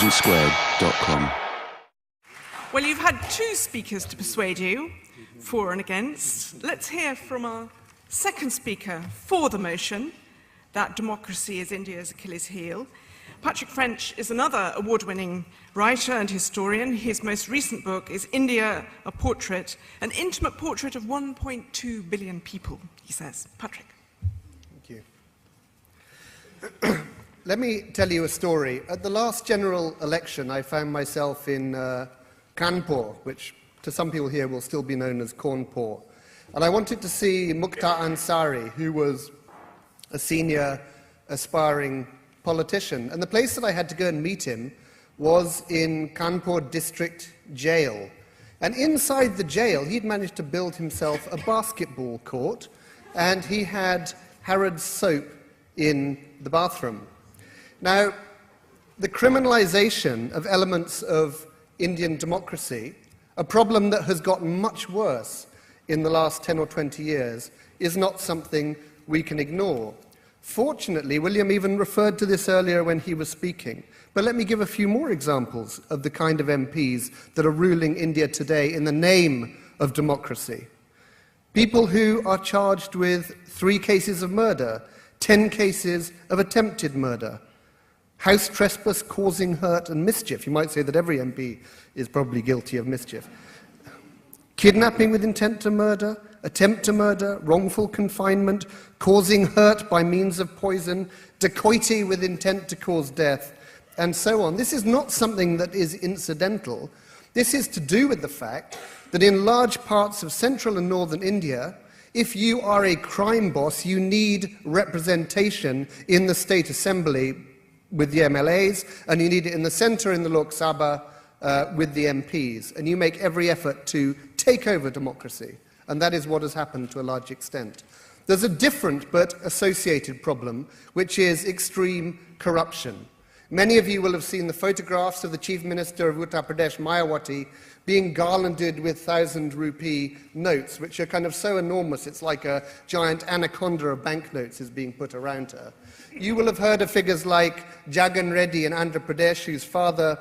televisionsquared.com. Well, you've had two speakers to persuade you, for and against. Let's hear from our second speaker for the motion that democracy is India's Achilles heel. Patrick French is another award-winning writer and historian. His most recent book is India, a Portrait, an intimate portrait of 1.2 billion people, he says. Patrick. Thank you. Let me tell you a story. At the last general election, I found myself in Kanpur, which to some people here will still be known as Kaunpur. And I wanted to see Mukhtar Ansari, who was a senior aspiring politician. And the place that I had to go and meet him was in Kanpur District Jail. And inside the jail, he'd managed to build himself a basketball court, and he had Harrods soap in the bathroom. Now, the criminalization of elements of Indian democracy, a problem that has gotten much worse in the last 10 or 20 years, is not something we can ignore. Fortunately, William even referred to this earlier when he was speaking, but let me give a few more examples of the kind of MPs that are ruling India today in the name of democracy. People who are charged with 3 cases of murder, 10 cases of attempted murder, house trespass causing hurt and mischief. You might say that every MP is probably guilty of mischief. Kidnapping with intent to murder, attempt to murder, wrongful confinement, causing hurt by means of poison, dacoity with intent to cause death, and so on. This is not something that is incidental. This is to do with the fact that in large parts of central and northern India, if you are a crime boss, you need representation in the state assembly with the MLAs, and you need it in the centre in the Lok Sabha with the MPs, and you make every effort to take over democracy, and that is what has happened to a large extent. There's a different but associated problem, which is extreme corruption. Many of you will have seen the photographs of the Chief Minister of Uttar Pradesh, Mayawati, being garlanded with 1,000 rupee notes, which are kind of so enormous it's like a giant anaconda of banknotes is being put around her. You will have heard of figures like Jagan Reddy in Andhra Pradesh, whose father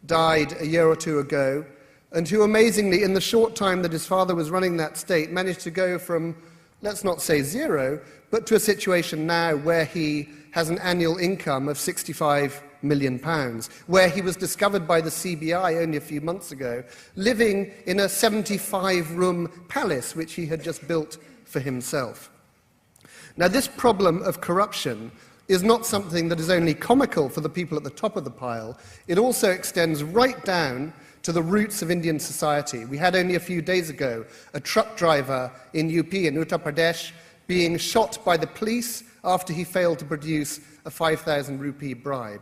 died a year or two ago, and who amazingly, in the short time that his father was running that state, managed to go from, let's not say 0, but to a situation now where he has an annual income of £65 million, where he was discovered by the CBI only a few months ago, living in a 75-room palace which he had just built for himself. Now, this problem of corruption is not something that is only comical for the people at the top of the pile. It also extends right down to the roots of Indian society. We had only a few days ago a truck driver in UP, in Uttar Pradesh, being shot by the police after he failed to produce a 5,000 rupee bribe.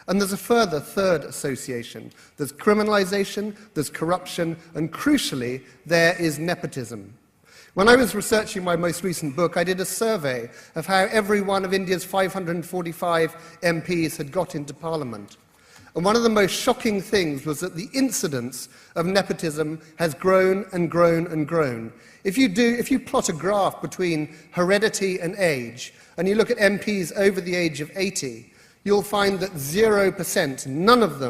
And there's a further third association. There's criminalization, there's corruption, and crucially, there is nepotism. When I was researching my most recent book, I did a survey of how every one of India's 545 MPs had got into Parliament. And one of the most shocking things was that the incidence of nepotism has grown and grown and grown. If you plot a graph between heredity and age, and you look at MPs over the age of 80, you'll find that 0%, none of them,